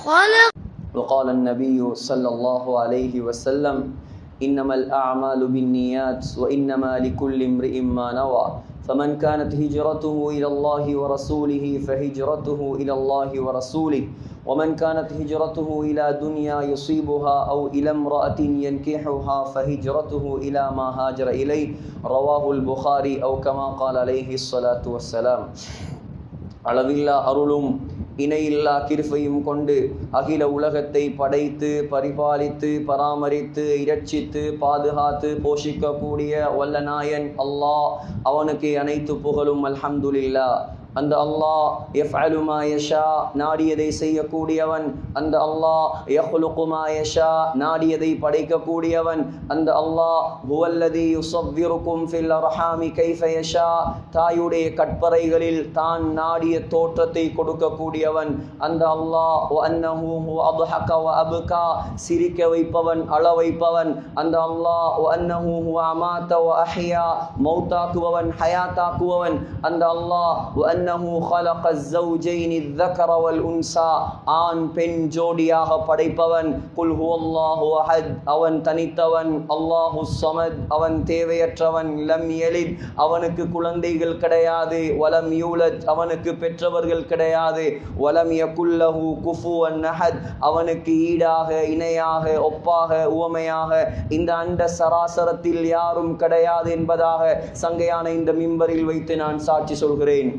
خلق. وقال النبي صلى الله عليه وسلم إنما الأعمال بالنيات وإنما لكل امرئ ما نوى فمن كانت هجرته إلى الله ورسوله فهجرته إلى الله ورسوله ومن كانت هجرته إلى دنيا يصيبها أو إلى امرأة ينكحها فهجرته إلى ما هاجر إليه رواه البخاري أو كما قال عليه الصلاة والسلام. அளவில்லா அருளும் இணையில்லா கிருபையும் கொண்டு அகில உலகத்தை படைத்து பரிபாலித்து பராமரித்து இரட்சித்து பாதுகாத்து போஷிக்கக்கூடிய வல்லநாயன் அல்லாஹ், அவனுக்கு அனைத்து புகழும். அல்ஹம்துலில்லாஹ். அந்த அல்லாஹ் யஃஅலு மா யஷா, நாடியதை செய்யக்கூடியவன். அந்த அல்லாஹ் யஹ்லுகு மா யஷா, நாடியதை படைக்கக்கூடியவன். அந்த அல்லாஹ் ஹுவல்லதி யுஸவ்விருக்கும் ஃபில் அர்ஹாமி கைஃப யஷா, தாயுடைய கற்பறைகளில் தான் நாடிய தோற்றத்தை கொடுக்கக்கூடியவன். அந்த அல்லாஹ் வ அன்னஹு ஹுவ அத்ஹக வ அப்கா, சிரிக்க வைப்பவன், அழ வைப்பவன். அந்த அல்லாஹ் வ அன்னஹு ஹுவ அமாத வ அஹ்யா, மௌத்தாக்குபவன், ஹயாத்தாக்குபவன். அந்த அல்லாஹ் வ அன்னஹு خلق الزوجين الذكر والانثى, ஆண் பெண் ஜோடியாக படைப்பவன். குல் ஹுவல்லாஹு அஹத், அவன் தனித்தவன். அல்லாஹு ஸமத், அவன் தேவையற்றவன். லம் யலித், அவனுக்கு குழந்தைகள் கிடையாது. வலம் யூலத், அவனுக்கு பெற்றவர்கள் கிடையாது. வலம் யகுல் லஹு குஃபுவன் அஹத், அவனுக்கு ஈடாக இணையாக ஒப்பாக உவமையாக இந்த அண்ட சராசரத்தில் யாரும் கிடையாது என்பதாக சங்கையான இந்த மிம்பரில் வைத்து நான் சாட்சி சொல்கிறேன்.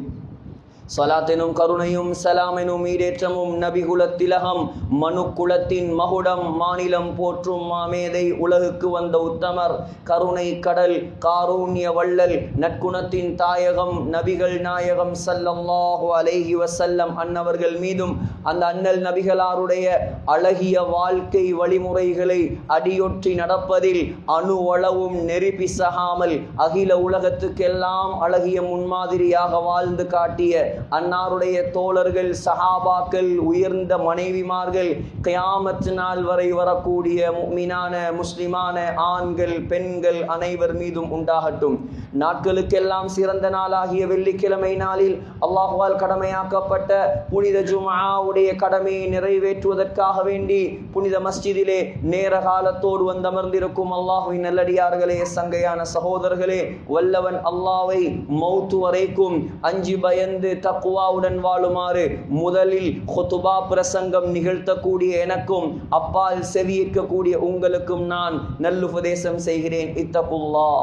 சலாத்தெனும் கருணையும் சலாமெனும் ஈடேற்றமும் நபிகுலத்திலகம் மனு குலத்தின் மகுடம் மாநிலம் போற்றும் மாமேதை உலகுக்கு வந்த உத்தமர் கருணை கடல் காரூண்ய வள்ளல் நற்குணத்தின் தாயகம் நபிகள் நாயகம் ஸல்லல்லாஹு அலைஹி வஸல்லம் அன்னவர்கள் மீதும் அந்த அண்ணல் நபிகளாருடைய அழகிய வாழ்க்கை வழிமுறைகளை அடியொற்றி நடப்பதில் அணுவளவும் நெறி பிசகாமல் அகில உலகத்துக்கெல்லாம் அழகிய முன்மாதிரியாக வாழ்ந்து காட்டிய அன்னாருடைய தோழர்கள் சஹாபாக்கள் உயர்ந்த மனைவிமார்கள் கியாமத் நாள் வரை வரக்கூடிய முஃமினான முஸ்லிமான ஆண்கள் பெண்கள் அனைவர் மீதும் உண்டாகட்டும். நாட்களுக்கெல்லாம் சிறந்த நாளாகிய வெள்ளிக்கிழமை நாளில் அல்லாஹ்வால் கடமையாக்கப்பட்ட புனித ஜும்ஆவுடைய கடமையை நிறைவேற்றுவதற்காக வேண்டி புனித மஸ்ஜிதிலே நேர காலத்தோடு வந்தமர்ந்திருக்கும் அல்லாஹ்வின் நல்லடியார்களே, சங்கையான சகோதரர்களே, வல்லவன் அல்லாஹ்வை மௌத்து வரைக்கும் அஞ்சி பயந்து தக்வாவுடன் வாழுமாறு முதலில் குதுபா பிரசங்கம் நிகழ்த்தக்கூடிய எனக்கும் அப்பால் செவியேற்கக்கூடிய உங்களுக்கும் நான் நல்லுபதேசம் செய்கிறேன். இத்தகுல்லாஹ்.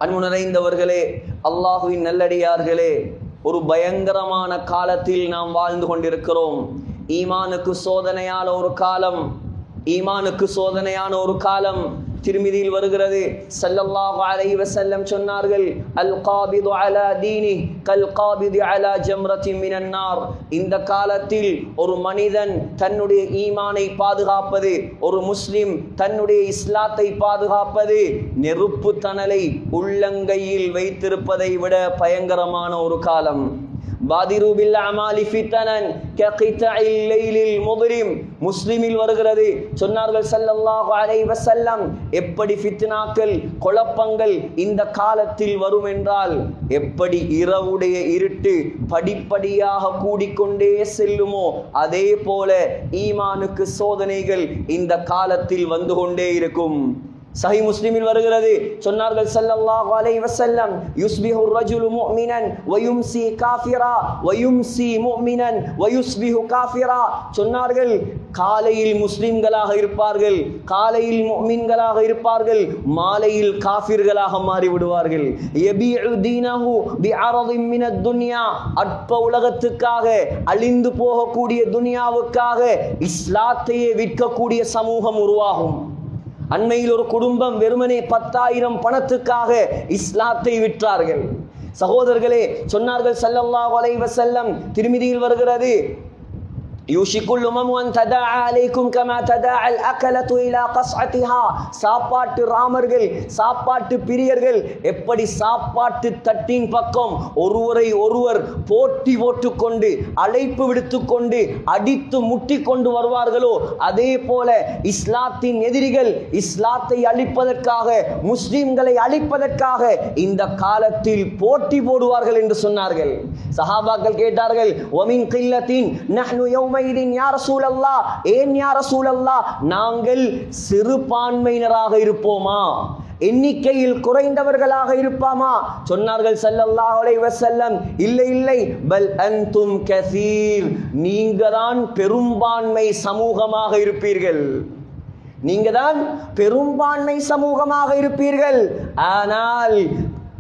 அன்பு நிறைந்தவர்களே, அல்லாஹுவின் நல்லடியார்களே, ஒரு பயங்கரமான காலத்தில் நாம் வாழ்ந்து கொண்டிருக்கிறோம். ஈமானுக்கு சோதனையான ஒரு காலம், ஈமானுக்கு சோதனையான ஒரு காலம். திருமிதியில் வருகிறது, ஸல்லல்லாஹு அலைஹி வஸல்லம் சொன்னார்கள், அல் காபிது அலா தீனி கல் காபிது அலா ஜம்ரத்தின் மினன் நார். இந்த காலத்தில் ஒரு மனிதன் தன்னுடைய ஈமானை பாதுகாப்பது, ஒரு முஸ்லிம் தன்னுடைய இஸ்லாத்தை பாதுகாப்பது நெருப்பு தணலை உள்ளங்கையில் வைத்திருப்பதை விட பயங்கரமான ஒரு காலம். பாதிரு பில் அமாலி ஃபித்தனன் ககிதஇல் லைலில் முத்ரிம். முஸ்லிமில் வருகிறது, சொன்னார்கள் ஸல்லல்லாஹு அலைஹி வஸல்லம், எப்படி ஃபித்னாக்கள் குழப்பங்கள் இந்த காலத்தில் வரும் என்றால் எப்படி இரவுடைய இருட்டு படிப்படியாக கூடிக்கொண்டே செல்லுமோ அதே போல ஈமானுக்கு சோதனைகள் இந்த காலத்தில் வந்து கொண்டே இருக்கும். சஹீஹ் முஸ்லிமில் வருகிறது, சொன்னார்கள் ஸல்லல்லாஹு அலைஹி வஸல்லம், யுஸ்பிஹு الرجل مؤمنا ويمسي كافرا ويمسي مؤمنا ويصبح كافرا. சொன்னார்கள், காலையில் முஸ்லிம்களாக இருப்பார்கள், காலையில் முஃமின்களாக இருப்பார்கள், மாலையில் காஃபிர்களாக மாறிவிடுவார்கள். யபீஉ தீனஹு பிஅரதின் மினத் துன்யா, அற்ப உலகத்துக்காக அழிந்து போகக்கூடிய துனியாவுக்காக இஸ்லாத்தையே விற்கக்கூடிய சமூகம் உருவாகும். அண்மையில் ஒரு குடும்பம் வெறுமனே 10,000 பணத்துக்காக இஸ்லாத்தை விற்றார்கள். சகோதரர்களே, சொன்னார்கள் ஸல்லல்லாஹு அலைஹி வஸல்லம், திருமிதியில் வருகிறது, யூஷிகுல் உமமு அன் ததா அலைக்கும் கமா ததா அல் அகலத்து இலா கஸ்அத்திஹா. சாப்பாட்டு ராமர்கள், சாப்பாட்டு பிரியர்கள் எப்படி சாப்பாட்டு தட்டின் பக்கம் ஒருவரை ஒருவர் போட்டி போட்டுக்கொண்டு அழைப்பு விடுத்துக்கொண்டு அடித்து முட்டி கொண்டு வருவார்களோ அதே போல இஸ்லாத்தின் எதிரிகள் இஸ்லாத்தை அழிப்பதற்காக முஸ்லிம்களை அழிப்பதற்காக இந்த காலத்தில் போட்டி போடுவார்கள் என்று சொன்னார்கள். சஹாபாக்கள் கேட்டார்கள், வமின் கில்லத்தின் நஹ்னு யௌம யௌமைதின் யா ரசூலல்லாஹ், ஏன் யா ரசூலல்லாஹ் நாங்கள் சிறுபான்மையினராக இருப்போமா, எண்ணிக்கையில் குறைந்தவர்களாக இருப்பாமா? சொன்னார்கள் ஸல்லல்லாஹு அலைஹி வஸல்லம், இல்லை இல்லை, பல் அன்தும் கஸீர், நீங்க தான் பெரும்பான்மை சமூகமாக இருப்பீர்கள், நீங்க தான் பெரும்பான்மை சமூகமாக இருப்பீர்கள். ஆனால்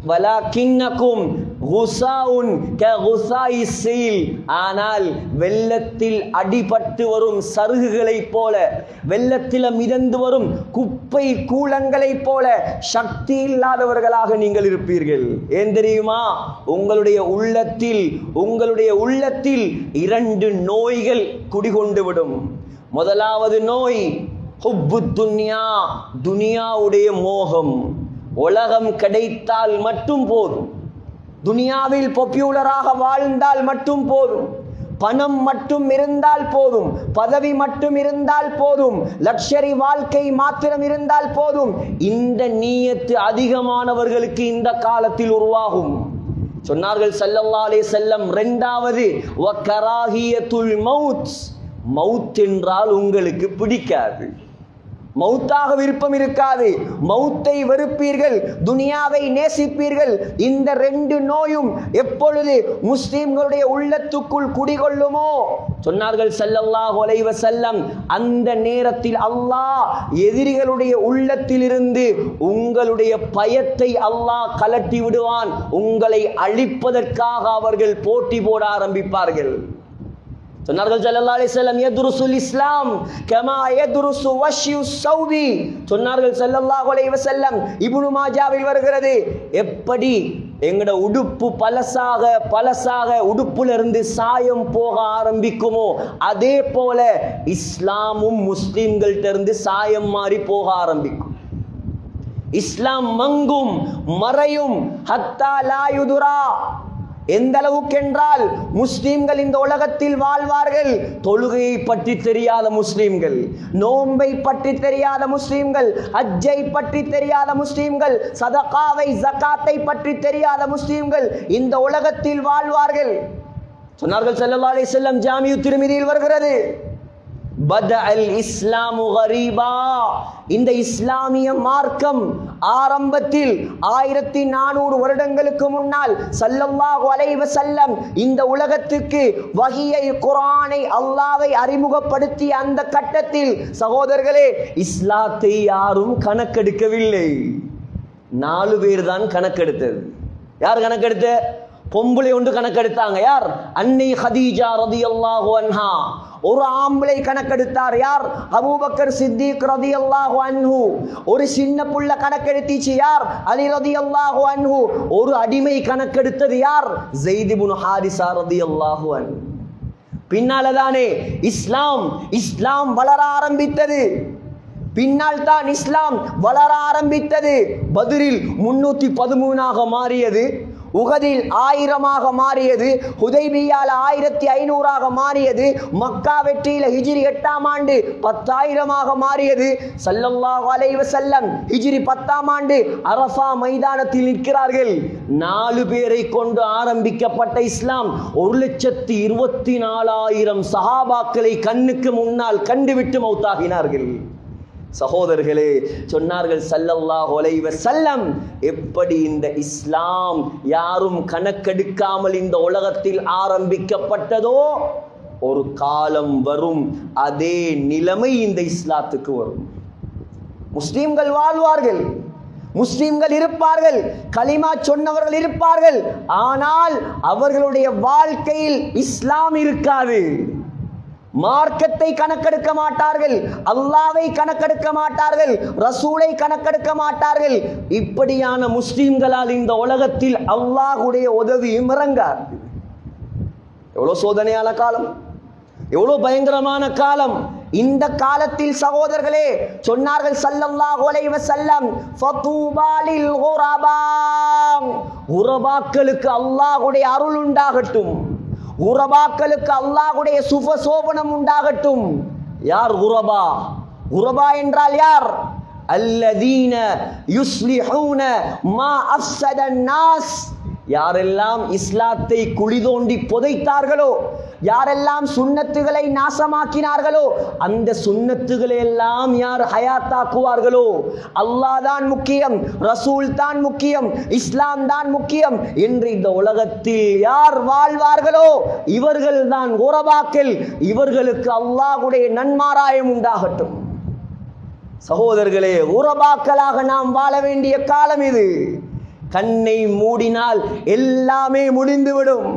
வலாக்கின்னகும் குஸாஉன் ககுஸாஇஸ் ஸீல், ஆனால் வெள்ளத்தில் அடிபட்டு வரும் சருகுகளைப் போல, வெள்ளத்தில் மிதந்து வரும் குப்பை கூலங்களைப் போல சக்தி இல்லாதவர்களாக நீங்கள் இருப்பீர்கள். ஏன் தெரியுமா? உங்களுடைய உள்ளத்தில் 2 நோய்கள் குடிகொண்டு விடும். முதலாவது நோய் ஹுப்புத் துன்யா, துனியாவுடைய மோகம். உலகம் கிடைத்தால் மட்டும் போதும், துனியாவில் பாப்புலராக வாழ்ந்தால் மட்டும் போதும், பணம் மட்டும் இருந்தால் போதும், பதவி மட்டும் இருந்தால் போதும், லக்ஸரி வாழ்க்கை மாத்திரம் இருந்தால் போதும். இந்த நியத்து அதிகமானவர்களுக்கு இந்த காலத்தில் உருவாகும். சொன்னார்கள் ஸல்லல்லாஹு அலைஹி வஸல்லம், இரண்டாவது வகராஹியத்துல் மௌத், மௌத் என்றால் உங்களுக்கு பிடிக்காது, மௌத்தாக விருப்பம் இருக்காது, மௌத்தை வெறுப்பீர்கள், துனியாவை நேசிப்பீர்கள். இந்த 2 நோயும் எப்பொழுது முஸ்லிம்களுடைய உள்ளத்துக்குள் குடிகொள்ளுமோ, சொன்னார்கள் ஸல்லல்லாஹு அலைஹி வஸல்லம், அந்த நேரத்தில் அல்லாஹ் எதிரிகளுடைய உள்ளத்திலிருந்து உங்களுடைய பயத்தை அல்லாஹ் கலட்டி விடுவான். உங்களை அழிப்பதற்காக அவர்கள் போட்டி போட ஆரம்பிப்பார்கள். சொன்னார்கள் ஸல்லல்லாஹு அலைஹி வஸல்லம், யதுருசுல் இஸ்லாம் கமா யதுருசு வஷ்யுஸ் ஸௌபி. சொன்னார்கள் ஸல்லல்லாஹு அலைஹி வஸல்லம், இப்னு மாஜாவில் வருகிறது, எப்படி எங்கட உடுப்பு பலசாக உடுப்புல இருந்து சாயம் போக ஆரம்பிக்குமோ, அதே போல இஸ்லாமும் முஸ்லிம்கள்ட்ட இருந்து சாயம் மாறி போக ஆரம்பிக்கும். இஸ்லாம் மங்கும், மறையும். ஹத்தா லா யுதுரா, எந்த அளவுக்கு என்றால் முஸ்லிம்கள் இந்த உலகத்தில் வாழ்வார்கள், தொழுகையை பற்றி தெரியாத முஸ்லிம்கள், நோன்பை பற்றி தெரியாத முஸ்லிம்கள், ஹஜ்ஜை பற்றி தெரியாத முஸ்லிம்கள், சதகாவை ஜகாத்தை பற்றி தெரியாத முஸ்லிம்கள் இந்த உலகத்தில் வாழ்வார்கள். சொன்னார்கள் ஸல்லல்லாஹு அலைஹி வஸல்லம், ஜாமிஉ திர்மிதியில் வருகிறது, பதஅல் இஸ்லாமு கரீபா, இந்த இஸ்லாமிய மார்க்கம் ஆரம்பத்தில் 1400 வருடங்களுக்கு முன்னால் ஸல்லல்லாஹு அலைஹி வஸல்லம் இந்த உலகத்துக்கு வஹியை, குர்ஆனை, அல்லாஹ்வை அறிமுகப்படுத்திய அந்த கட்டத்தில் சகோதரர்களே, இஸ்லாத்தை யாரும் கணக்கெடுக்கவில்லை. 4 பேர் தான் கணக்கெடுத்தது. யார் கணக்கெடுத்த? பொம்பளை ஒன்று கணக்கெடுத்தாங்க. யார்? அன்னை ஹதீஜா ரலியல்லாஹு அன்ஹா. ஒரு ஆம்பளை கணக்கெடுத்தார். யார்? அபூபக்கர் சித்திக் ரலியல்லாஹு அன்ஹு. ஒரு சின்ன புள்ள கணக்கெடுத்திச்சு. யார்? அலி ரலியல்லாஹு அன்ஹு. ஒரு அடிமை கணக்கெடுத்தது. யார்? ஸைத் இப்னு ஹாரிஸா ரலியல்லாஹு அன்ஹு. பின்னால்தானே இஸ்லாம் வளர ஆரம்பித்தது. பின்னால் தான் இஸ்லாம் வளர ஆரம்பித்தது. பத்ரில் 313 மாறியது, உஹதில் 1000 மாறியது, ஹுதைபியால 1500 மாறியது, மக்கா வெற்றியில ஹிஜ்ரி 8ஆம் ஆண்டு 10,000 மாறியது. ஸல்லல்லாஹு அலைஹி வஸல்லம் ஹிஜ்ரி 10ஆம் ஆண்டு அரஃபா மைதானத்தில் நிற்கிறார்கள். 4 பேரை கொண்டு ஆரம்பிக்கப்பட்ட இஸ்லாம் 1,24,000 சஹாபாக்களை கண்ணுக்கு முன்னால் கண்டுவிட்டு மௌத்தாகினார்கள். சகோதரர்களே, சொன்னார்கள் ஸல்லல்லாஹு அலைஹி வஸல்லம், எப்படி இந்த இஸ்லாம் யாரும் கணக்கெடுக்காமல் இந்த உலகத்தில் ஆரம்பிக்கப்பட்டதோ, ஒரு காலம் வரும், அதே நிலைமை இந்த இஸ்லாத்துக்கு வரும். முஸ்லிம்கள் வாழ்வார்கள், முஸ்லிம்கள் இருப்பார்கள், கலிமா சொன்னவர்கள் இருப்பார்கள், ஆனால் அவர்களுடைய வாழ்க்கையில் இஸ்லாம் இருக்காது. மார்க்கத்தை கணக்கெடுக்க மாட்டார்கள், அல்லாஹ்வை கணக்கெடுக்க மாட்டார்கள், ரசூலை கணக்கெடுக்க மாட்டார்கள். இப்படியான முஸ்லிம்களால் இந்த உலகத்தில் அல்லாஹ்வுடைய உதவியும் இறங்காது. எவ்வளவு சோதனையான காலம், எவ்வளவு பயங்கரமான காலம். இந்த காலத்தில் சகோதரர்களே, சொன்னார்கள் ஸல்லல்லாஹு அலைஹி வஸல்லம், ஃபதூபா லில் குரபா, குரபாக்களுக்கு அல்லாஹ்வுடைய அருள் உண்டாகட்டும், குரபாக்களுக்கு அல்லாஹ்வுடைய சுபசோபனம் உண்டாகட்டும். யார் குரபா? குரபா என்றால் யார்? அல்லதீன யுஸ்லிஹூன மா அஃஸத நாஸ், யாரெல்லாம் இஸ்லாத்தை குழி தோண்டி புதைத்தார்களோ, யாரெல்லாம் சுன்னத்துகளை நாசமாக்கினார்களோ அந்த சுன்னத்துகளை எல்லாம் யார் ஹயாத்தாக்குவார்களோ, அல்லாஹ் தான் முக்கியம், ரசூல் தான் முக்கியம், இஸ்லாம் தான் முக்கியம் என்று இந்த உலகத்தில் யார் வாழ்வார்களோ இவர்கள் தான் குரபாக்கள். இவர்களுக்கு அல்லாஹ்வுடைய நன்மாராயம் உண்டாகட்டும். சகோதரர்களே, குரபாக்களாக நாம் வாழ வேண்டிய காலம் இது. கண்ணை மூடினால் எல்லாமே முடிந்துவிடும்.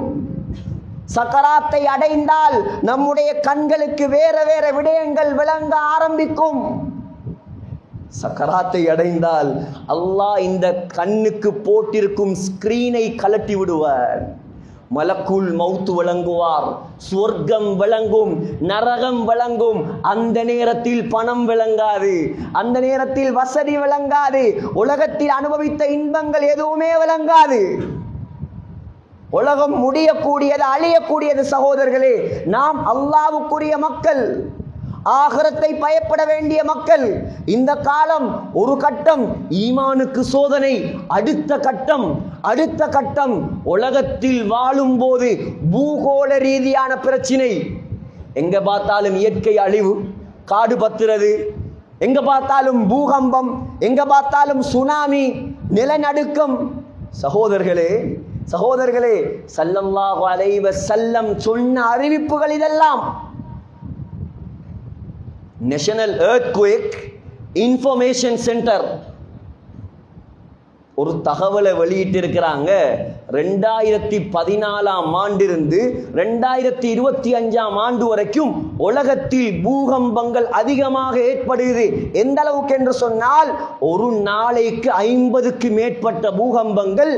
சக்கராத்தை அடைந்தால் நம்முடைய கண்களுக்கு வேற வேற விடயங்கள் விளங்க ஆரம்பிக்கும். சக்கராத்தை அடைந்தால் அல்லாஹ் இந்த கண்ணுக்கு போட்டிருக்கும் ஸ்கிரீனை கலட்டி விடுவார். மலக்குல் மௌத்து வழங்குவார், சொர்க்கம் வழங்கும், நரகம் வழங்கும். அந்த நேரத்தில் பணம் விளங்காது, அந்த நேரத்தில் வசதி விளங்காது, உலகத்தில் அனுபவித்த இன்பங்கள் எதுவுமே விளங்காது. உலகம் முடியக்கூடியது, அழியக்கூடியது. சகோதரர்களே, நாம் அல்லாஹ்வுக்குரிய மக்கள், ஆகிரத்தை பயப்பட வேண்டிய மக்கள். இந்த காலம் ஒரு கட்டம் ஈமானுக்கு சோதனை, அடுத்த கட்டம் உலகத்தில் வாழும் போது பூகோள ரீதியான பிரச்சினை. எங்க பார்த்தாலும் இயற்கை அழிவு, காடு பத்துறது, எங்க பார்த்தாலும் பூகம்பம், எங்க பார்த்தாலும் சுனாமி, நிலநடுக்கம். சகோதரர்களே, ஸல்லல்லாஹு அலைஹி வஸல்லம் சொன்ன அறிவிப்புகள் இதெல்லாம். நேஷனல் எர்த்குவேக் இன்ஃபர்மேஷன் சென்டர் ஒரு தகவலை வெளியிட்டு இருக்கிறாங்க. 2014 ஆண்டிலிருந்து 2025 ஆண்டு வரைக்கும் உலகத்தில் பூகம்பங்கள் அதிகமாக ஏற்படுகிறது. எந்த அளவுக்கு என்று சொன்னால், ஒரு நாளைக்கு 50க்கு மேற்பட்ட பூகம்பங்கள்,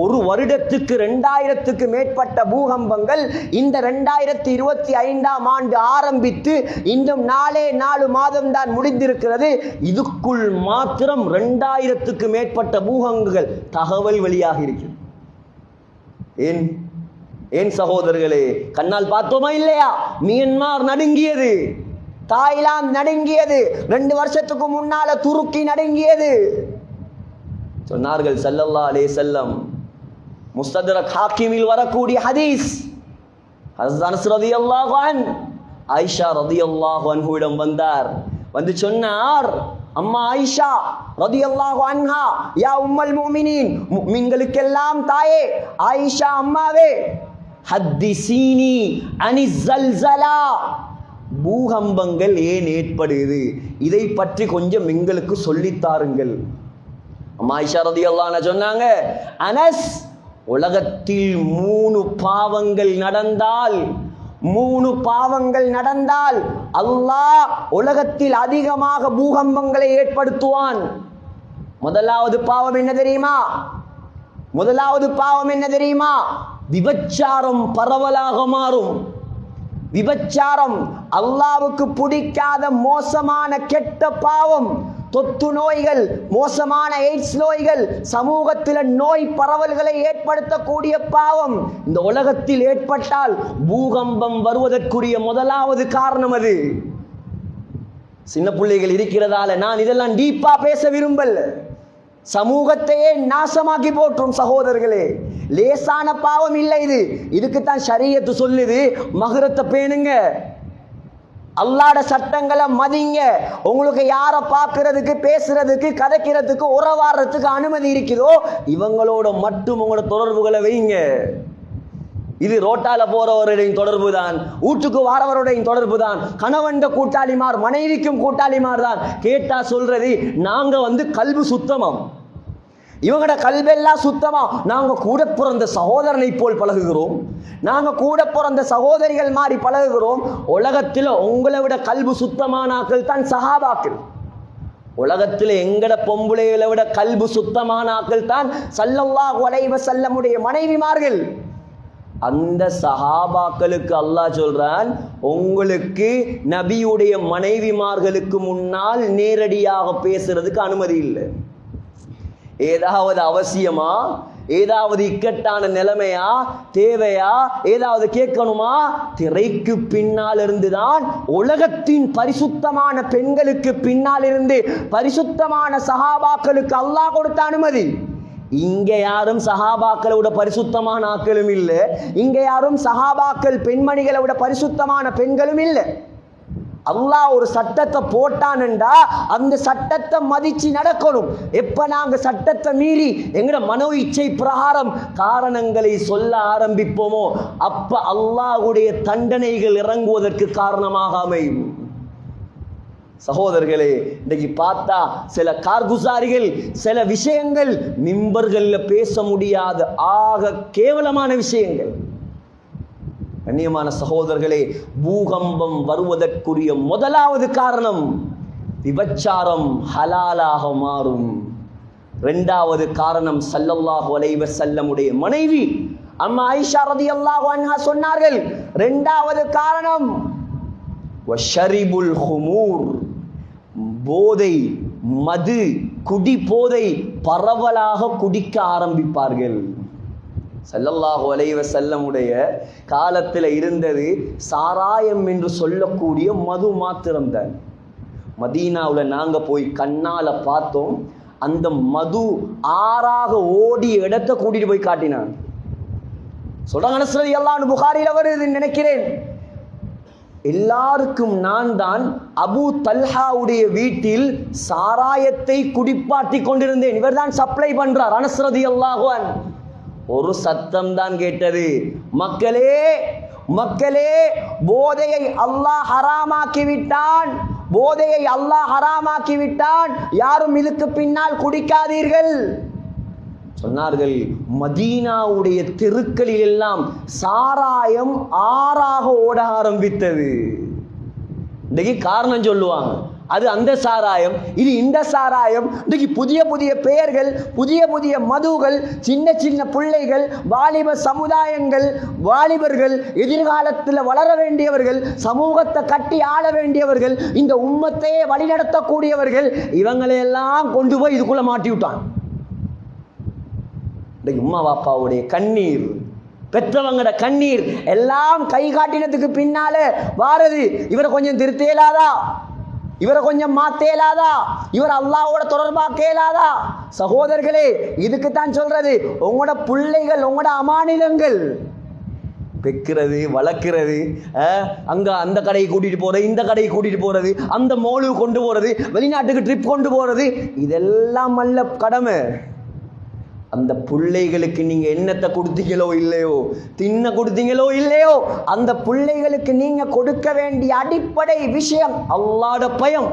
ஒரு வருடத்துக்கு 2000க்கு மேற்பட்ட பூகம்பங்கள். இந்த 2025 ஆண்டு ஆரம்பித்து இன்னும் 4 மாதம் தான் முடிந்திருக்கிறது. இதுக்குள் மாத்திரம் 2000க்கு மேற்பட்ட பூகம்பங்கள் தகவல் வெளியாக இருக்கிறது. ஏன் சகோதரர்களே, கண்ணால் பார்த்தோமா இல்லையா? மியன்மார் நடுங்கியது, தாய்லாந்து நடுங்கியது, 2 வருஷத்துக்கு முன்னால துருக்கி நடுங்கியது. சொன்னார்கள் ஸல்லல்லாஹு அலைஹி வஸல்லம், முஸ்தத்ரக் ஹாக்கிமில் வரக்கூடிய ஹதீஸ், ஹஸரத் அனஸ் ரலியல்லாஹு அன்ஹு ஆயிஷா ரலியல்லாஹு அன்ஹுவிடம் வந்தார். வந்து சொன்னார், அம்மா ஆயிஷா ரலியல்லாஹு அன்ஹா, யா உம்முல் முஃமினீன், முஃமின்களுக்கெல்லாம் தாயே, ஆயிஷா அம்மாவே, ஹத்திஸீனி அனிஸ் ஸல்ஸலா, பூகம்பங்கள் ஏன் ஏற்படுது, இதை பற்றி கொஞ்சம் எங்களுக்கு சொல்லித்தாருங்கள். அம்மா ஆயிஷா ரலியல்லாஹு அன்ஹா சொன்னாங்க, அனஸ், உலகத்தில் 3 பாவங்கள் நடந்தால் அல்லாஹ் உலகத்தில் அதிகமாக பூகம்பங்களை ஏற்படுத்துவான். முதலாவது பாவம் என்ன தெரியுமா? விபச்சாரம் பரவலாக மாறும். விபச்சாரம் அல்லாஹ்வுக்கு பிடிக்காத மோசமான கெட்ட பாவம். தொத்து நோய்கள், மோசமான எய்ட்ஸ் நோய்கள், சமூகத்தில் நோய் பரவல்களை ஏற்படுத்தக்கூடிய பாவம் இந்த உலகத்தில் ஏற்பட்டால் பூகம்பம் வருவதற்குரிய முதலாவது காரணம் அது. சின்ன பிள்ளைகள் இருக்கிறதால நான் இதெல்லாம் டீப்பா பேச விரும்பல. சமூகத்தையே நாசமாக்கி போற்றும் சகோதரர்களே. லேசான பாவம் இல்லை இது. இதுக்குத்தான் ஷரியத்து சொல்லுது, மஹ்ரத்தை பேணுங்க, அல்லாஹ்ட சட்டங்களை மதிங்க. உங்களுக்கு யாரை பார்க்கறதுக்கு, பேசுறதுக்கு, கதைக்கிறதுக்கு, உறவாடுறதுக்கு அனுமதி இருக்குதோ இவங்களோட மட்டும் உங்களோட தொடர்புகளை வைங்க. இது ரோட்டால போறவருடைய தொடர்பு தான், வீட்டுக்கு வாரவருடைய தொடர்பு தான், கணவன் கூட்டாளிமார், மனைவிக்கும் கூட்டாளிமார் தான். கேட்டா சொல்றது, நாங்க கல்பு சுத்தமாம், இவங்களோட கல்வெல்லாம் சுத்தமா, நாங்க கூட பிறந்த சகோதரனை போல் பழகுகிறோம், நாங்க கூட பிறந்த சகோதரிகள் மாதிரி பழகுகிறோம். உலகத்தில் உங்களை விட கல்பு சுத்தமானாக்கள் தான் சஹாபாக்கள். உலகத்தில் எங்கட பொம்புளைகளை விட கல்பு சுத்தமானாக்கள் தான் ஸல்லல்லாஹு அலைஹி வஸல்லமுடைய மனைவிமார்கள். அந்த சஹாபாக்களுக்கு அல்லாஹ் சொல்றான், உங்களுக்கு நபியுடைய மனைவிமார்களுக்கு முன்னால் நேரடியாக பேசுறதுக்கு அனுமதி இல்லை. ஏதாவது அவசியமா, ஏதாவது இக்கட்டான நிலைமையா, தேவையா, ஏதாவது கேட்கணுமா, திரைக்கு பின்னால் இருந்துதான் உலகத்தின் பரிசுத்தமான பெண்களுக்கு பின்னால் இருந்து பரிசுத்தமான சஹாபாக்களுக்கு அல்லாஹ் கொடுத்த அனுமதி. இங்க யாரும் சஹாபாக்களை விட பரிசுத்தமான ஆட்களும் இல்லை, இங்க யாரும் சஹாபாக்கள் பெண்மணிகளை விட பரிசுத்தமான பெண்களும் இல்லை. அல்லாஹ் ஒரு சட்டத்தை போட்டான்டா அந்த சட்டத்தை மதிச்சு நடக்கணும். எப்ப நாங்க சட்டத்தை மீறி எங்கட மனோ இச்சை பிரகாரம் காரணங்களை சொல்ல ஆரம்பிப்போமோ அப்ப அல்லாஹ்வுடைய தண்டனைகள் இறங்குவதற்கு காரணமாக அமையும். சகோதரர்களே, இன்னைக்கு பார்த்தா சில கார்குசாரிகள் சில விஷயங்கள் மிம்பர்கள்ல பேச முடியாத ஆக கேவலமான விஷயங்கள். கண்ணியமான சகோதரர்களே, பூகம்பம் வருவதற்குரிய முதலாவது காரணம் விபச்சாரம் ஹலாலாக மாறும். இரண்டாவது காரணம் ஸல்லல்லாஹு அலைஹி வஸல்லமுடைய மனைவி அம்மா ஆயிஷா ரலியல்லாஹு அன்ஹா சொன்னார்கள், இரண்டாவது காரணம் வஷரிபுல் ஹுமூர், போதை மது குடி போதை பரவலாக குடிக்க ஆரம்பிப்பார்கள். ஸல்லல்லாஹு அலைஹி வஸல்லமுடைய காலத்தில் இருந்தது சாராயம் என்று சொல்லக்கூடிய மது மாத்திரம்தான். மதீனாவில் நாங்கள் போய் கண்ணால பார்த்தோம். அந்த மது ஆறாக ஓடிய இடத்தை கூட்டிட்டு போய் காட்டினான். சொல்றாங்க அனஸ் ரலியல்லாஹு அன்ஹு, புகாரில வருது நினைக்கிறேன், எல்லாருக்கும் நான் தான் அபூ தல்ஹாவுடைய வீட்டில் சாராயத்தை குடிப்பாட்டி கொண்டிருந்தேன். இவர் தான் சப்ளை பண்றார். அனஸ் ரலியல்லாஹு அன்ஹு ஒரு சத்தம் தான் கேட்டது, மக்களே மக்களே, போதையை அல்லாஹ் ஹராமாக்கி விட்டான், போதையை அல்லாஹ் ஹராமாக்கி விட்டான், யாரும் இதுக்கு பின்னால் குடிக்காதீர்கள் சொன்னார்கள். மதீனாவுடைய தெருக்களில் எல்லாம் சாராயம் ஆறாக ஓட ஆரம்பித்தது. இன்னைக்கு காரணம் சொல்லுவாங்க, அது அந்த சாராயம், இது இந்த சாராயம். இன்னைக்கு புதிய புதிய பெயர்கள், புதிய புதிய மதுகள், சின்ன சின்ன பிள்ளைகள், வாலிப சமுதாயங்கள், வாலிபர்கள், எதிர்காலத்தில் வளர வேண்டியவர்கள், சமூகத்தை கட்டி ஆள வேண்டியவர்கள், இந்த உம்மத்தையே வழிநடத்தக்கூடியவர்கள், இவங்களையெல்லாம் கொண்டு போய் இதுக்குள்ள மாட்டி விட்டான். இன்னைக்கு உம்மா பாப்பாவுடைய கண்ணீர், பெற்றவங்கட கண்ணீர் எல்லாம் கை காட்டினதுக்கு பின்னால வாரது, இவரை கொஞ்சம் திருத்தேலாதா, இவரை கொஞ்சம் மாத்தேலாதா, இவர் அல்லாஹ்வோட தொடர்பாக்கேலாதா. சகோதரர்களே, இதுக்குத்தான் சொல்றது, உங்களோட பிள்ளைகள் உங்களோட அமானிதங்கள் பெக்கிறது வளர்க்கிறது, அங்க அந்த கடையை கூட்டிட்டு போறது, இந்த கடையை கூட்டிட்டு போறது, அந்த மோலு கொண்டு போறது, வெளிநாட்டுக்கு ட்ரிப் கொண்டு போறது, இதெல்லாம் அல்ல கடமை. அந்த பிள்ளைகளுக்கு நீங்க என்னத்தை கொடுத்தீங்களோ இல்லையோ, தின்ன கொடுத்தீங்களோ இல்லையோ, அந்த பிள்ளைகளுக்கு நீங்க கொடுக்க வேண்டிய அடிப்படை விஷயம் அல்லாஹ்வுடைய பயம்,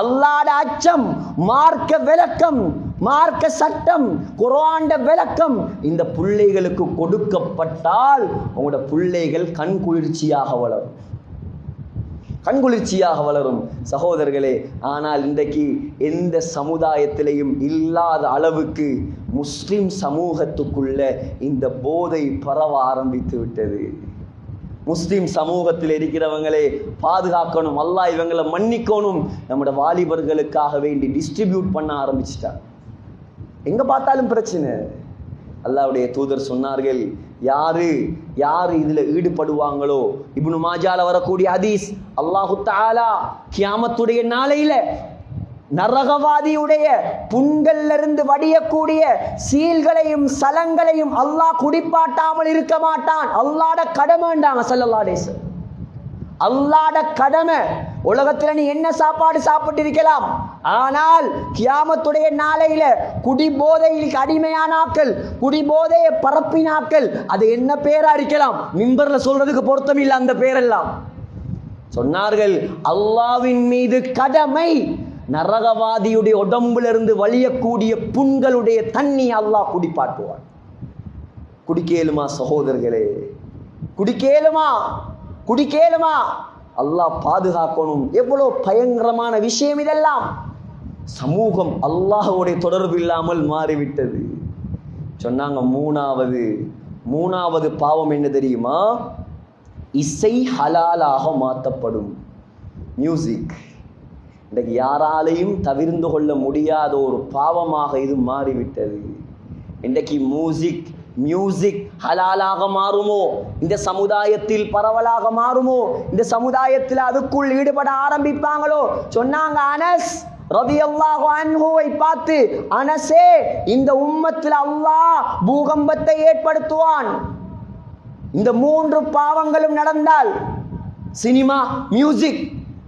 அல்லாஹ்வுடைய அச்சம், மார்க்க விளக்கம், மார்க்க சட்டம், குர்ஆன்ட விளக்கம் இந்த பிள்ளைகளுக்கு கொடுக்கப்பட்டால் உங்களோட பிள்ளைகள் கண்குளிர்ச்சியாக வளரும், கண்குளிர்ச்சியாக வளரும். சகோதரர்களே, ஆனால் இன்றைக்கு எந்த சமுதாயத்திலையும் இல்லாத அளவுக்கு முஸ்லிம் சமூகத்துக்குள்ள இந்த போதை பரவ ஆரம்பித்து விட்டது. முஸ்லிம் சமூகத்தில் இருக்கிறவங்களே பாதுகாக்கணும், அல்லாஹ் இவங்களை மன்னிக்கணும், நம்முடைய வாலிபர்களுக்காக வேண்டி டிஸ்ட்ரிபியூட் பண்ண ஆரம்பிச்சிட்டாங்க. எங்க பார்த்தாலும் பிரச்சனை. அல்லாஹ்வுடைய தூதர் சொன்னார்கள், யாரு இதுல ஈடுபடுவாங்களோ, இப்னு மாஜால வரக்கூடிய ஹதீஸ், அல்லாஹு தஆலா கியாமத்துடைய நாளையில நரகவாதியுடைய புண்கள்ல இருந்து வடியக்கூடிய சீல்களையும் சலங்களையும் அல்லாஹ் குடிப்பாட்டாமல் இருக்க மாட்டான். அல்லாஹ்ட கடமைண்டாங்க ஸல்லல்லாஹு அலைஹி வஸல்லம். அல்லாஹ்ட கடமை. உலகத்துல நீ என்ன சாப்பாடு சாப்பிட்டு இருக்கலாம், ஆனால் கியாமத்துடைய நாளையில குடி போதையில் அடிமையானாக்கள், குடி போதையை பரப்பினாக்கள், அது என்ன பேரா இருக்கலாம், மிம்பர்ல சொல்றதுக்கு பொருத்தம் இல்லை அந்த பேரெல்லாம். சொன்னார்கள், அல்லாஹ்வின் மீது கடமை, நரகவாதியுடைய உடம்புல இருந்து வலியக்கூடிய புண்களுடைய தண்ணி அல்லாஹ் குடிப்பாட்டுவான். குடிக்கேலுமா சகோதரர்களே, குடிக்கேலுமா, குடிக்கேலுமா? அல்லாஹ் பாதுகாக்கணும். எவ்வளவு பயங்கரமான விஷயம் இதெல்லாம். சமூகம் அல்லாஹ்வுடைய தொடர்பு இல்லாமல் மாறிவிட்டது. சொன்னாங்க மூணாவது பாவம் என்ன தெரியுமா? இசை ஹலாலாக மாற்றப்படும். மியூசிக் இன்றைக்கு யாராலையும் தவிர்ந்து கொள்ள முடியாத ஒரு பாவமாக இது மாறிவிட்டது. இன்றைக்கு மியூசிக் ஹலாலாக மாறுமோ, இந்த சமுதாயத்தில் பரவலாக மாறுமோ, இந்த சமுதாயத்தில் அதுக்குள் ஈடுபட ஆரம்பிப்பாங்களோ. சொன்னாங்க, அனஸ் ரலியல்லாஹு அன்ஹுவை பார்த்து, அனஸே, இந்த உம்மத்தில் அல்லாஹ் பூகம்பத்தை ஏற்படுத்துவான். இந்த 3 பாவங்களும் நடந்தால், சினிமா, மியூசிக்,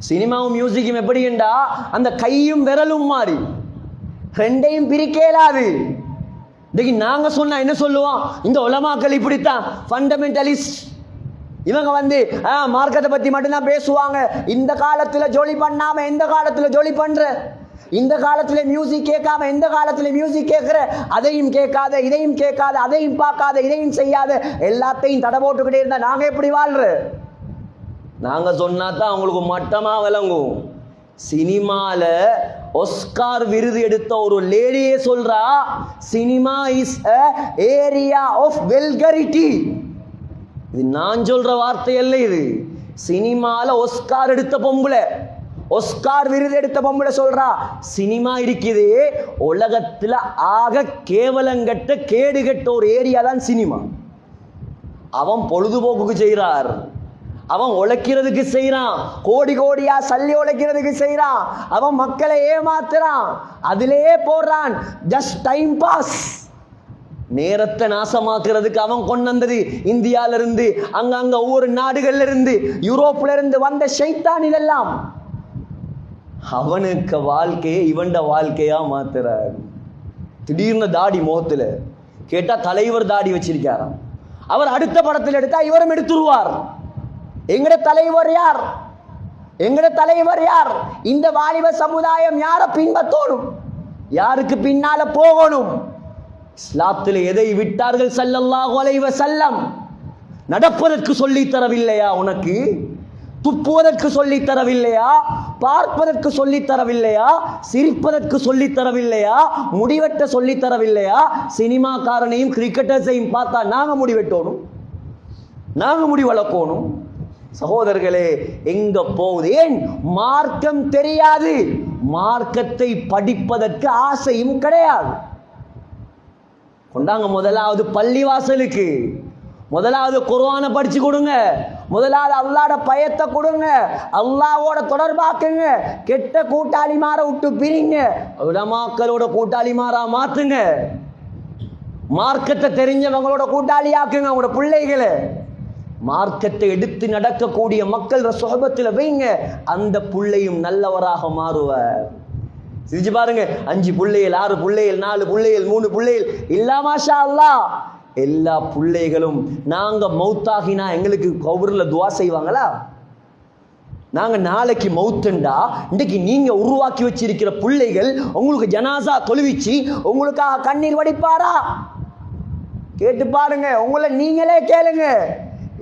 சினிமாவும் மியூசிக்கும் எப்படி என்றா அந்த கையும் விரலும் மாறி ரெண்டையும் பிரிக்க இயலாது. இன்னைக்கு நாங்க சொன்னா என்ன சொல்லுவோம்? இந்த உலமாக்கள் இப்படித்தான் ஃபண்டமெண்டலிஸ்ட், இவங்க மார்க்கத்தை பத்தி மட்டும்தான் பேசுவாங்க. இந்த காலத்துல ஜோலி பண்ணாம எந்த காலத்துல ஜோலி பண்ற, இந்த காலத்துல மியூசிக் கேட்காம எந்த காலத்துல மியூசிக் கேட்கிற, அதையும் கேட்காத, இதையும் கேட்காத, அதையும் பார்க்காத, இதையும் செய்யாத, எல்லாத்தையும் தடை போட்டுக்கிட்டே இருந்தா நாங்க எப்படி வாழ்ற? நாங்க சொன்னா தான் அவங்களுக்கு மட்டமா விளங்கும். சினிமால ஒஸ்கார் விருது எடுத்த ஒரு லேடியே சொல்றா, cinema is a area of vulgarity. இது நான் சொல்ற வார்த்தை அல்ல, இது சினிமால ஒஸ்கார் எடுத்த பொம்பளை, ஒஸ்கார் விருது எடுத்த பொம்பளை சொல்றா, சினிமா இருக்குது உலகத்துல ஆக கேவலங்கட்ட கேடுகட்ட ஒரு ஏரியா தான் சினிமா. அவன் பொழுதுபோக்குக்கு செய்றார், அவன் உழைக்கிறதுக்கு செய்யறான், கோடி கோடியா சல்லி உழைக்கிறதுக்கு செய்யறான், அவன் மக்களை ஏமாத்துறான், அதிலேயே போடுறான். ஜஸ்ட் டைம் பாஸ், நேரத்தை நாசமாக்குறதுக்கு அவன் கொண்டு வந்தது இந்தியால இருந்து, அங்க ஒவ்வொரு நாடுகள்ல இருந்து, யூரோப்ல இருந்து வந்த ஷைத்தான் இதெல்லாம். அவனுக்கு வாழ்க்கையை இவன்ட வாழ்க்கையா மாத்துறான். திடீர்னு தாடி முகத்துல கேட்டா தலைவர் தாடி வச்சிருக்காராம். அவர் அடுத்த படத்தில் எடுத்தா இவரும் எடுத்துருவார். எங்கட தலைவர் யார்? எங்கட தலைவர் யார்? இந்த வாலிப சமுதாயம் யாரை பின்பற்றணும்? யாருக்கு பின்னால போகணும்? இஸ்லாத்தில் எதை விட்டார்கள் ஸல்லல்லாஹு அலைஹி வஸல்லம்? நடப்பதற்கு சொல்லி தரவில்லையா உனக்கு? துப்புவதற்கு சொல்லி தரவில்லையா? பார்ப்பதற்கு சொல்லி தரவில்லையா? சிரிப்பதற்கு சொல்லி தரவில்லையா? முடிவெட்ட சொல்லி தரவில்லையா? சினிமாக்காரனையும் கிரிக்கெட்டர்ஸையும் பார்த்தா நாங்க முடிவெட்டணும், நாங்க முடி வளர்க்கணும். சகோதரர்களே, எங்க போகுது? ஏன் மார்க்கம் தெரியாது, மார்க்கத்தை படிப்பதற்கு ஆசையும் கிடையாது. கொண்டாங்க முதலாவது பள்ளிவாசலுக்கு, முதலாவது குர்ஆனை படிச்சு கொடுங்க, முதலாவது அல்லாஹ்வோட பயத்தை கொடுங்க, அல்லாஹ்வோட தொடர்பாக்குங்க. கெட்ட கூட்டாளிமார விட்டு பிரிங்க, உலமாக்களோட கூட்டாளிமாரா மாத்துங்க. மார்க்கத்தை தெரிஞ்சவங்களோட கூட்டாளியாக்குங்க உங்களோட பிள்ளைகளை. மார்க்கத்தை எடுத்து நடக்கக்கூடிய மக்கள் சுஹபத்தில் வைங்க, அந்த பிள்ளையும் நல்லவராக மாறுவார். சிரிச்சு பாருங்க, 5 பிள்ளைகள், 6 பிள்ளைகள், 4 பிள்ளைகள், 3 பிள்ளைகள், இல்லா மாஷா அல்லாஹ். எல்லா பிள்ளைகளும் நாங்க மௌத்தாகினா எங்களுக்கு கபர்ல துவா செய்வாங்களா? நாங்க நாளைக்கு மௌத்துண்டா இன்னைக்கு நீங்க உருவாக்கி வச்சிருக்கிற பிள்ளைகள் உங்களுக்கு ஜனாசா தொழுவிச்சு உங்களுக்காக கண்ணீர் வடிப்பாரா? கேட்டு பாருங்க, உங்களை நீங்களே கேளுங்க.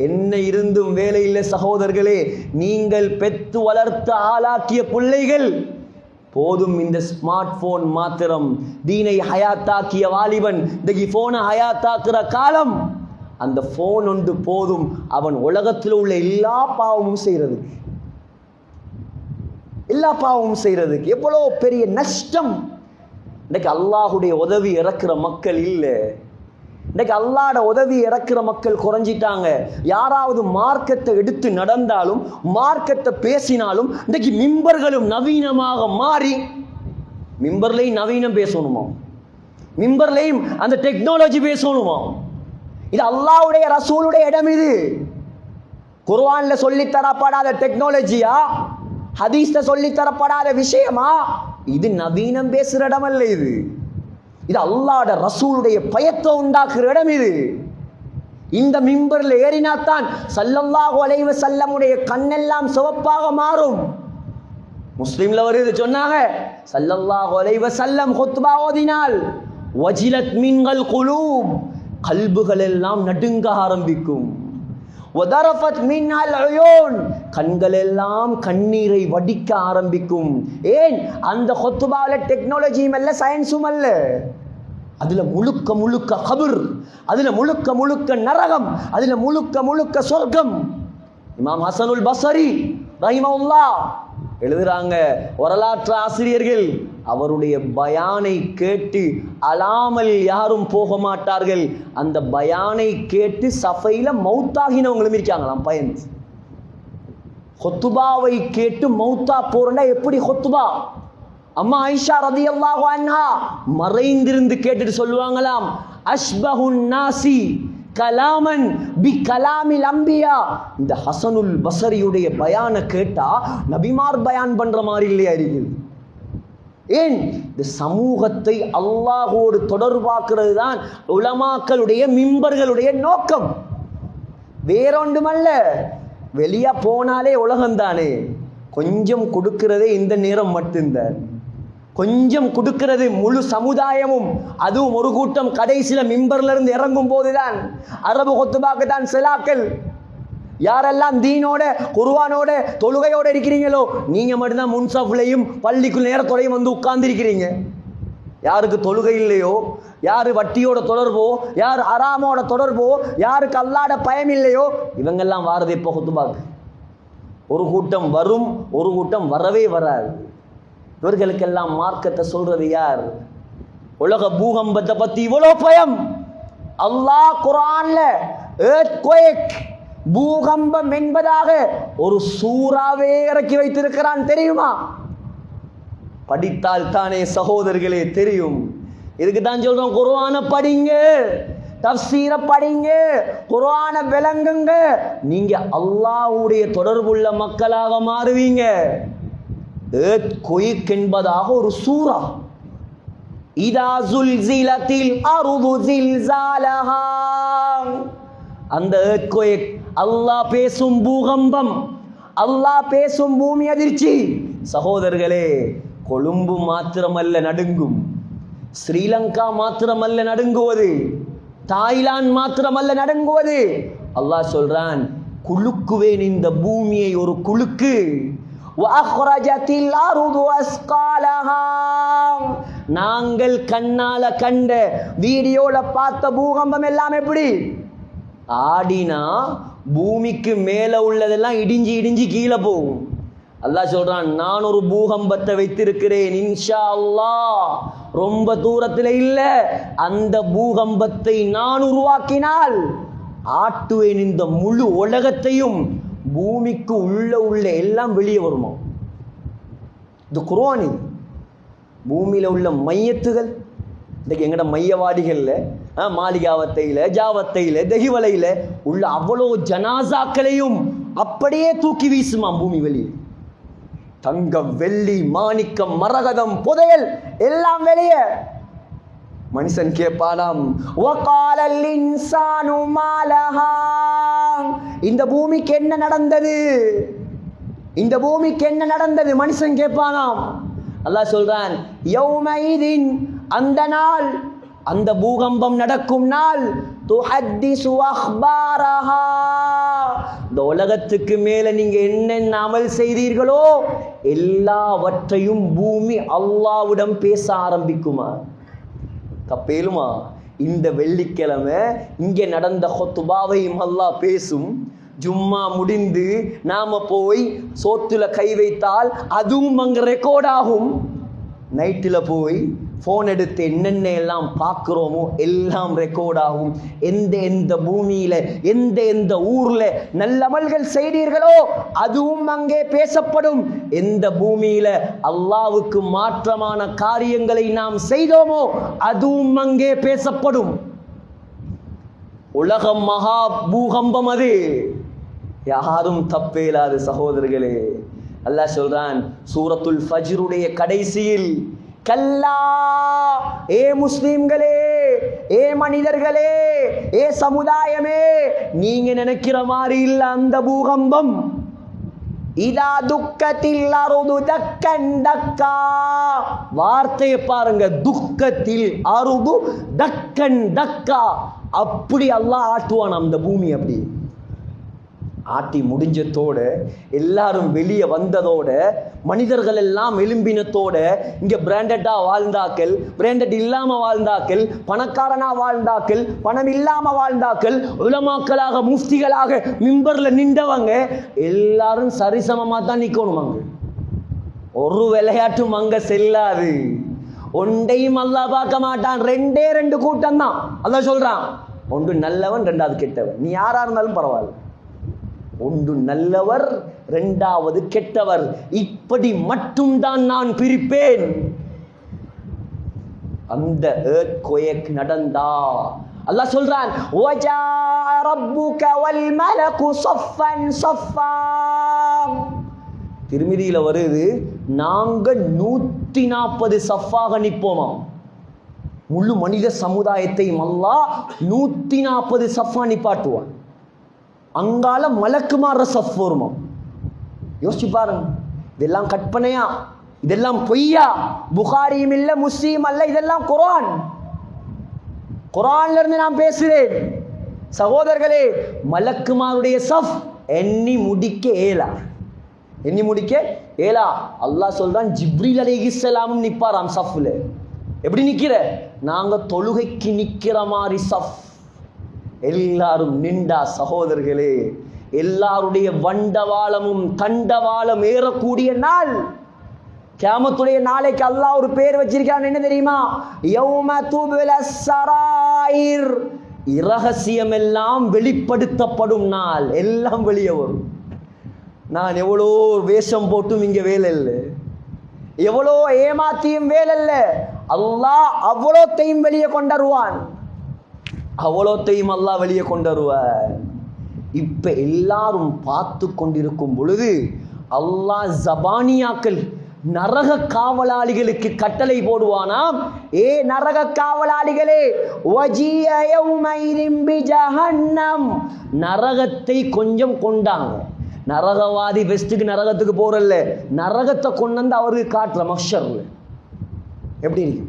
என்ன இருந்தும் வேலை இல்லை சகோதரர்களே. நீங்கள் பெத்து வளர்த்து ஆளாக்கிய பிள்ளைகள் போதும். இந்த ஸ்மார்ட் போன் மாத்திரம் தீனை ஹயாத்தாக்கிய வாலிபன் இன்னைக்கு போனை ஹயாத்தாக்குற காலம். அந்த போன் ஒன்று போதும் அவன் உலகத்தில் உள்ள எல்லா பாவமும் செய்யறதுக்கு, எல்லா பாவமும் செய்யறதுக்கு. எவ்வளோ பெரிய நஷ்டம். இன்னைக்கு அல்லாஹுடைய உதவி இறக்குற மக்கள் இல்லை. இன்னைக்கு அல்லாஹ்வோட உதவி இறக்குற மக்கள் குறைஞ்சிட்டாங்க. யாராவது மார்க்கத்தை எடுத்து நடந்தாலும், மார்க்கத்தை பேசினாலும், இன்னைக்கு மிம்பர்களும் நவீனமாக மாறி, மிம்பர்லையும் நவீனம் பேசணுமா, மிம்பர்லையும் அந்த டெக்னாலஜி பேசணுமா? இது அல்லாஹ்வுடைய ரசூலுடைய இடம். இது குர்ஆன்ல சொல்லி தரப்படாத டெக்னாலஜியா, ஹதீஸ்ல சொல்லி தரப்படாத விஷயமா? இது நவீனம் பேசுற இடம் அல்ல. இது அல்லாஹ்வுடைய ரசூலுடைய பயத்தை உண்டாக்குற இடம். இது இந்த மிம்பர்ல ஏறினாத்தான் ஸல்லல்லாஹு அலைஹி வஸல்லமுடைய கண்ணெல்லாம் சிவப்பாக மாறும். முஸ்லிம்ல வருது, சொன்னாங்க ஸல்லல்லாஹு அலைஹி வஸல்லம் குத்பா ஓதினால் வஜிலத் மின்கல் குலூப், கல்புகள் எல்லாம் நடுங்க ஆரம்பிக்கும். வதரஃபத் மின்ஹல் உயூன், கண்கள் எல்லாம் கண்ணீரை வடிக்க ஆரம்பிக்கும். ஏன்? அந்த குத்பால டெக்னாலஜியும் அல்ல, சயின்ஸும் அல்ல. அதுல முழுக்க முழுக்க கபர், அதுல முழுக்க முழுக்க நரகம், அதுல முழுக்க முழுக்க சொர்க்கம். இமாம் ஹசனுல் பஸ்ரி ரஹிமஹுல்லாஹ் எழுதுறாங்க, வரலாற்று ஆசிரியர்கள், அவருடைய பயானை கேட்டு அலாமல் யாரும் போக மாட்டார்கள். அந்த பயானை கேட்டு சஃபையில மௌத்தாகினவங்களும் இருக்காங்களாம் பயந்து. ஹொத்துபாவை கேட்டு மௌத்தா போறா எப்படி? ஹொத்துபா அம்மா ஆயிஷா ரலியல்லாஹு அன்ஹா மறைந்திருந்து கேட்டுட்டு சொல்லுவாங்களாம், அஷ்பஹுன் நாசி கலாமன் பி கலாமில் அம்பியா. இந்த ஹசனுல் பஸரியுடைய பயான கேட்டா நபிமார் பயான் பண்ற மாதிரி இல்லையா இருக்குது. ஏன்? இந்த சமூகத்தை அல்லாஹோடு தொடர்பாக்குறது தான் உலமாக்களுடைய மிம்பர்களுடைய நோக்கம், வேறொன்றுமல்ல. வெளியே போனாலே உலகம்தானே, கொஞ்சம் கொடுக்கிறதே இந்த நேரம் மட்டும்தான், கொஞ்சம் கொடுக்கிறது முழு சமுதாயமும். அதுவும் ஒரு கூட்டம் கடைசியில மிம்பர்ல இருந்து இறங்கும் போதுதான் அரபு கொத்துபாக்கு தான் செலாக்கள். யாரெல்லாம் தீனோட குர்ஆனோட தொழுகையோட இருக்கிறீங்களோ நீங்க மட்டும்தான் முன்சாஃப்லையும் பள்ளிக்குள் நேரத்தோடையும் வந்து உட்கார்ந்து இருக்கிறீங்க. யாருக்கு தொழுகை இல்லையோ, யாரு வட்டியோட தொடர்போ, யார் அராமோட தொடர்போ, யாருக்கு அல்லாட பயம் இல்லையோ, இவங்கெல்லாம் வாரது எப்போ குத்துபாக்கு? ஒரு கூட்டம் வரும், ஒரு கூட்டம் வரவே வராது. இவர்களுக்கெல்லாம் மார்க்கத்தை சொல்றது யார்? உலக பூகம்பத்தை பத்தி இவ்வளோ பயம். அல்லாஹ் குர்ஆன்ல earthquake பூகம்பம் என்பதாக ஒரு சூறாவே இறக்கி வைத்திருக்கிறான், தெரியுமா? படித்தால் தானே சகோதரர்களே தெரியும். இதுக்கு தான் சொல்றோம், குர்ஆனை படிங்க, தஃப்சீரை படிங்க, குர்ஆனை விளங்குங்க. நீங்க அல்லாஹ்வுடைய தொடர்புள்ள மக்களாக மாறுவீங்க. earthquake என்பதாக ஒரு சூரா. இதா ஸுல்ஸிலத்தில் அர்து ஸில்ஸாலஹா. அந்த earthquake அல்லாஹ் பேசும் பூகம்பம், அல்லாஹ் பேசும் பூமி அதிர்ச்சி. சகோதரர்களே, கொழும்பு மாத்திரமல்ல நடுங்கும், ஸ்ரீலங்கா மாத்திரமல்ல நடுங்குவது, தாய்லாந்து மாத்திரமல்ல நடுங்குவது. அல்லாஹ் சொல்றான், குலுக்குவேன் இந்த பூமியை ஒரு குலுக்கு. நாங்கள் கண்ணால கண்ட வீடியோல பார்த்த பூகம்பம் எல்லாம் எப்படி ஆடினா பூமிக்கு மேல உள்ளதெல்லாம் இடிஞ்சி இடிஞ்சி கீழே போகும். அல்லாஹ் சொல்றான், நான் ஒரு பூகம்பத்தை வைத்திருக்கிறேன், இன்ஷா அல்லாஹ் ரொம்ப தூரத்தில் இல்ல. அந்த பூகம்பத்தை நான் உருவாக்கினால் ஆட்டுவேன் இந்த முழு உலகத்தையும். பூமிக்கு உள்ள எல்லாம் வெளியே வருமா? இந்த குர்ஆன் பூமியில உள்ள மையத்துகள் இன்றைக்கு எங்கட மையவாடிகள்ல, மாளிகாவத்தையில, ஜாவத்தையில, தெஹிவலையில உள்ள அவ்வளோ ஜனாசாக்களையும் அப்படியே தூக்கி வீசுமா பூமி வெளியே. தங்கம், வெள்ளி, மாணிக்கம், மரகதம், புதையல் எல்லாம் வெளியே. மனுஷன் கேட்பானாம், வகாலல் இன்சானு மாலஹா. இந்த பூமிக்கு என்ன நடந்தது? இந்த பூமிக்கு என்ன நடந்தது? மனுஷன் கேட்பானாம். அல்லாஹ் சொல்றான், யௌமைதின், அந்த நாள், அந்த பூகம்பம் நடக்கும் நாள், துஹத்திசு அக்பாரஹா. இந்த உலகத்துக்கு மேல நீங்க என்னென்ன அமல் செய்தீர்களோ எல்லாவற்றையும் பூமி அல்லாஹ்விடம் பேச ஆரம்பிக்குமா? கப்பேலுமா? இந்த வெள்ளிக்கிழமை இங்கே நடந்த ஹுத்பாவையும் அல்லாஹ் பேசும். ஜும்மா முடிந்து நாம போய் சோத்துல கை வைத்தால் அதுவும் அங்க ரெக்கார்ட் ஆகும். நைட்டில் போய் ஃபோன் எடுத்து என்னென்ன எல்லாம் பார்க்குறோமோ எல்லாம் ரெக்கார்ட் ஆகும். எந்த பூமியில எந்த ஊர்ல நல்லமல்கள் செய்தீர்களோ அதுவும் அங்கே பேசப்படும். எந்த பூமியில அல்லாஹ்வுக்கு மாற்றமான காரியங்களை நாம் செய்தோமோ அதுவும் அங்கே பேசப்படும். உலகம் மகா பூகம்பம் அது, யாரும் தப்பேலாது சகோதரர்களே. அல்லாஹ் சொல்றான் சூரத்துல் ஃபஜ்ருடைய கடைசியில், கல்லா, ஏ முஸ்லிம்களே, ஏ மனிதர்களே, ஏ சமுதாயமே, நீங்க நினைக்கிற மாதிரி இல்ல அந்த பூகம்பம். இதா துக்கத்தில் அருது தக்கன் தக்கா. வார்த்தையை பாருங்க, துக்கத்தில் அருது தக்கன் தக்கா. அப்படி அல்லாஹ் ஆட்டுவான் அந்த பூமி. அப்படி ஆட்டி முடிஞ்சதோட எல்லாரும் வெளியே வந்ததோட மனிதர்கள் எல்லாம் எலும்பினத்தோட இங்க பிராண்டடா வாழ்ந்தாக்கள், பிராண்டட் இல்லாம வாழ்ந்தாக்கள், பணக்காரனா வாழ்ந்தாக்கள், பணம் இல்லாம வாழ்ந்தாக்கள், உலமாக்களாக முஃப்திகளாக மிம்பர்ல நின்றவங்க எல்லாரும் சரிசமமா தான் நிக்கணும். அங்க ஒரு விளையாட்டும் அங்க செல்லாது. ஒன்றையும் அல்லாஹ் பார்க்க மாட்டான். ரெண்டு கூட்டம் தான். அல்லாஹ் சொல்றான், ஒன்று நல்லவன், ரெண்டாவது கெட்டவன். நீ யாரா இருந்தாலும் பரவாயில்ல, ஒன்று நல்லவர், இரண்டாவது கெட்டவர். இப்படி மட்டும்தான் நான் பிரிப்பேன். அந்த earthquake நடந்தா அல்லாஹ் சொல்றான், வஜா ரப்புக வல் மலகு ஸஃபன் ஸஃபா. திருமிதியில வருது, நாங்க 140 சஃபாக நிற்போமாம். முழு மனித சமுதாயத்தையும் அல்லாஹ் 140 சஃபா நிப்பாட்டுவான். அங்கால மலக்குமார சஃப் வருமாம். யோசிச்சு பாருங்க, இதெல்லாம் கற்பனையா? இதெல்லாம் பொய்யா? புகாரியும் இல்ல, முஸ்லீம் அல்ல, இதெல்லாம் குர்ஆன். குர்ஆன்ல இருந்து நான் பேசுறேன். சகோதரர்களே, மலக்குமாருடைய சஃப் எண்ணி முடிக்க ஏலா. எண்ணி முடிக்க ஏலா. அல்லாஹ் சொல்றான், ஜிப்ரீல் அலைஹிஸ்ஸலாமும் நிப்பாராம் சஃப்ல. எப்படி நிக்கிற? நாங்க தொழுகைக்கு நிக்கிற மாதிரி சஃப். எல்லாரும் நின்றா சகோதரர்களே, எல்லாருடைய வண்டவாளமும் தண்டவாளம் ஏறக்கூடிய நாள், கியாமத்துடைய நாளைக்கு அல்லாஹ் ஒரு பேர் வச்சிருக்கான். என்ன தெரியுமா? யௌம துப்லஸ் ஸராயிர். இரகசியம் எல்லாம் வெளிப்படுத்தப்படும் நாள். எல்லாம் வெளியே வரும். நான் எவ்வளோ வேஷம் போட்டும் இங்க வேலை இல்லை, எவ்வளோ ஏமாத்தியும் வேலை இல்லை. அல்லாஹ் அவ்வளோத்தையும் வெளியே கொண்டருவான். அவ்வளோத்தையும் அல்லாஹ் வெளியே கொண்டருவான். இப்ப எல்லாரும் பார்த்து கொண்டிருக்கும் பொழுது அல்லாஹ் ஜபானியாக்கள் நரக காவலாளிகளுக்கு கட்டளை போடுவானாம். ஏ நரக காவலாளிகளே, வஜிய யௌமைதின் பிஜஹன்னம். நரகத்தை கொஞ்சம் கொண்டாங்க. நரகவாதி வெஸ்ட்டுக்கு நரகத்துக்கு போறல்ல, நரகத்தை கொண்டு வந்து அவருக்கு காட்டுற மஹ்ஷர்ல எப்படி இருக்கு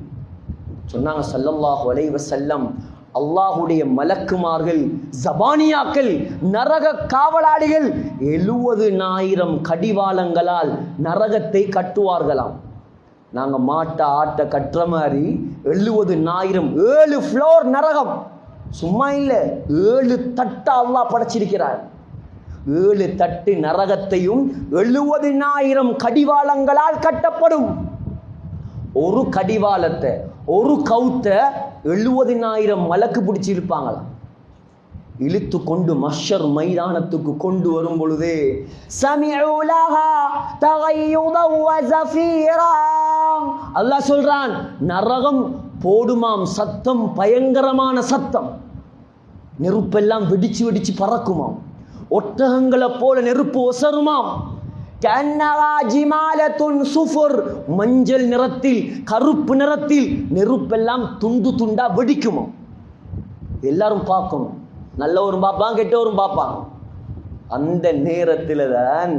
சொன்னாங்க ஸல்லல்லாஹு அலைஹி வஸல்லம். அல்லாஹுடைய மலக்குமார்கள், ஜபானியாக்கள், நரக காவலாளிகள் 70,000 கடிவாளங்களால் நரகத்தை கட்டுவார்களாம். நாங்க மாட்ட ஆட்ட கட்டுற மாதிரி 70,000, 7 ஃப்ளோர் நரகம். சும்மா இல்லை, 7 தட்டு அல்லாஹ் படைச்சிருக்கிறார். 7 தட்டு நரகத்தையும் 70,000 கடிவாளங்களால் கட்டப்படும். ஒரு கடிவாளத்தை, ஒரு கவுத்த 70,000 மலக்கு பிடிச்சிருப்பாங்களாம். இழுத்து கொண்டு மஹ்ஷர் மைதானத்துக்கு கொண்டு வரும் பொழுதே சமிஉ லஹா தகையுதா வ ஸஃபீரா. அல்லாஹ் சொல்றான், நரகம் போடுமாம் சத்தம், பயங்கரமான சத்தம். நெருப்பெல்லாம் வெடிச்சு வெடிச்சு பறக்குமாம். ஒட்டகங்களை போல நெருப்பு ஒசருமாம். மஞ்சள் நிறத்தில், கருப்பு நிறத்தில் நெருப்பெல்லாம் துண்டு துண்டா வெடிக்குமா. எல்லாரும் பார்க்கணும். நல்லவரும் பார்ப்பான், கெட்டவரும் பார்ப்பான். அந்த நேரத்தில் தான்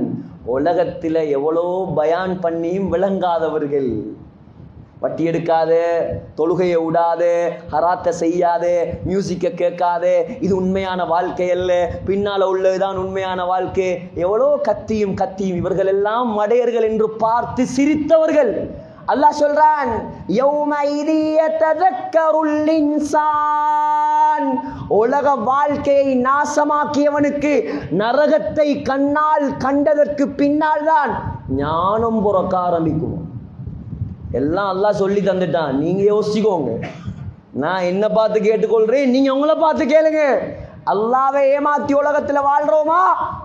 உலகத்தில் எவ்வளோ பயான் பண்ணியும் விளங்காதவர்கள், வட்டி எடுக்காதே, தொழுகையை விடாதே, ஹராத்தை செய்யாதே, மியூசிக்கை கேட்காதே, இது உண்மையான வாழ்க்கை அல்ல, பின்னால் உள்ளதுதான் உண்மையான வாழ்க்கை, எவ்வளோ கத்தியும் கத்தியும் இவர்கள் எல்லாம் மடையர்கள் என்று பார்த்து சிரித்தவர்கள். அல்லாஹ் சொல்றான், யௌமைதி யததக்கருல் இன்சான். உலக வாழ்க்கையை நாசமாக்கியவனுக்கு நரகத்தை கண்ணால் கண்டதற்கு பின்னால் தான் ஞானம் பிறக்க ஆரம்பிக்கும். எல்லாம் அல்லாஹ் சொல்லி தந்துட்டான், நீங்க யோசிச்சுக்கோங்க. நான் என்ன பார்த்து கேட்டுக்கொள்றேன், நீங்க உங்களை பார்த்து கேளுங்க. அல்லாவை ஏமாத்தி உலகத்துல வாழ்றோமா,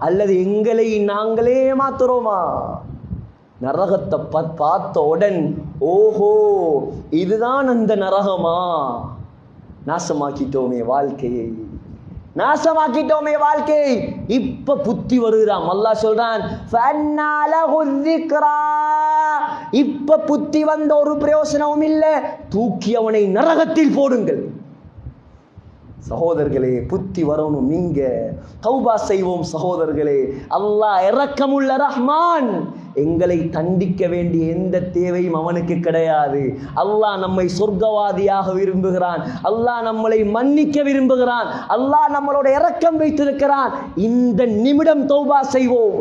அல்லது எங்களை நாங்களே ஏமாத்துறோமா? நரகத்தை பார்த்தவுடன் ஓஹோ இதுதான் அந்த நரகமா, நாசமாக்கிட்டோமே வாழ்க்கையை, நாசமாக்கிட்டோமே வாழ்க்கையை. இப்ப புத்தி வருகிறான். அல்லாஹ் சொல்றான், இப்ப புத்தி வந்த ஒரு பிரயோசனமும் இல்லை, தூக்கி அவனை நரகத்தில் போடுங்கள். சகோதரர்களே, புத்தி வரணும். நீங்க தௌபா செய்வோம் சகோதரர்களே. அல்லாஹ் இரக்கமுள்ள ரஹ்மான். எங்களை தண்டிக்க வேண்டிய எந்த தேவையும் அவனுக்கு கிடையாது. அல்லாஹ் நம்மை சொர்க்கவாதியாக விரும்புகிறான். அல்லாஹ் நம்மளை மன்னிக்க விரும்புகிறான். அல்லாஹ் நம்மளோட இரக்கம் வைத்திருக்கிறான். இந்த நிமிடம் தௌபா செய்வோம்.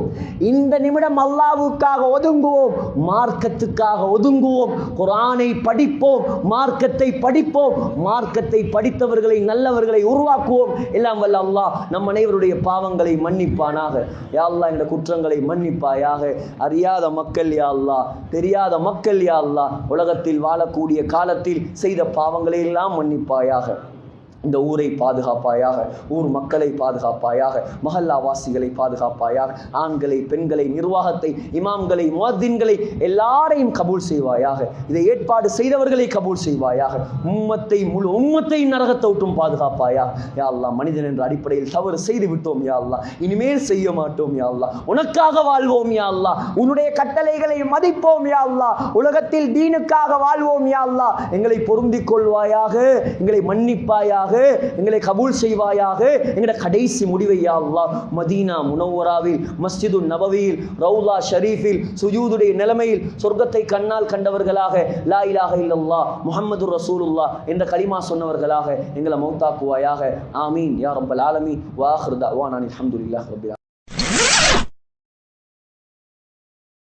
இந்த நிமிடம் அல்லாஹ்வுக்காக ஒதுங்குவோம், மார்க்கத்துக்காக ஒதுங்குவோம், குர்ஆனை படிப்போம், மார்க்கத்தை படிப்போம், மார்க்கத்தை படித்தவர்களை நல்லவர்களை உருவாக்குவோம். எல்லாம் வல்ல அல்லாஹ் நம் அனைவருடைய பாவங்களை மன்னிப்பானாக. யா அல்லாஹ் இந்த குற்றங்களை மன்னிப்பாயாக. அறியாத மக்கள் யா அல்லாஹ், தெரியாத மக்கள் யா அல்லாஹ், உலகத்தில் வாழக்கூடிய காலத்தில் செய்த பாவங்களை எல்லாம் மன்னிப்பாயாக. இந்த ஊரை பாதுகாப்பாயாக, ஊர் மக்களை பாதுகாப்பாயாக, மஹல்லா வாசிகளை பாதுகாப்பாயாக, ஆண்களை, பெண்களை, நிர்வாகத்தை, இமாம்களை, முஅத்தின்களை எல்லாரையும் கபூல் செய்வாயாக. இதை ஏற்பாடு செய்தவர்களை கபூல் செய்வாயாக. முழு உம்மத்தை நரகத்தை விட்டும் பாதுகாப்பாயாக. யா அல்லாஹ், மனிதன் என்ற அடிப்படையில் தவறு செய்து விட்டோம் யா அல்லாஹ், இனிமேல் செய்ய மாட்டோம் யா அல்லாஹ். உனக்காக வாழ்வோம் யா அல்லாஹ், உன்னுடைய கட்டளைகளை மதிப்போம் யா அல்லாஹ், உலகத்தில் தீனுக்காக வாழ்வோம் யா அல்லாஹ். எங்களை பொருந்திக் கொள்வாயாக, எங்களை மன்னிப்பாயாக, எங்களை கபூல் செய்வாயாக. எங்களுடைய கடைசி முடிவை யா அல்லாஹ் மதீனா முனவ்வராவில், மஸ்ஜிது நபவியில், ரவுலா ஷரீஃபில் சுஜூதுடைய நிலைமையில் சொர்க்கத்தை கண்ணால் கண்டவர்களாக, லா இலாஹ இல்லல்லாஹ் முஹம்மதுர் ரசூலுல்லாஹ் என்ற கலிமா சொன்னவர்களாக எங்களை மௌத்தாக்குவாயாக. ஆமீன் யா ரப்பல் ஆலமீன். வ ஆகிரு தஅவானா அல்ஹம்துலில்லாஹி ரப்பில் ஆலமீன்.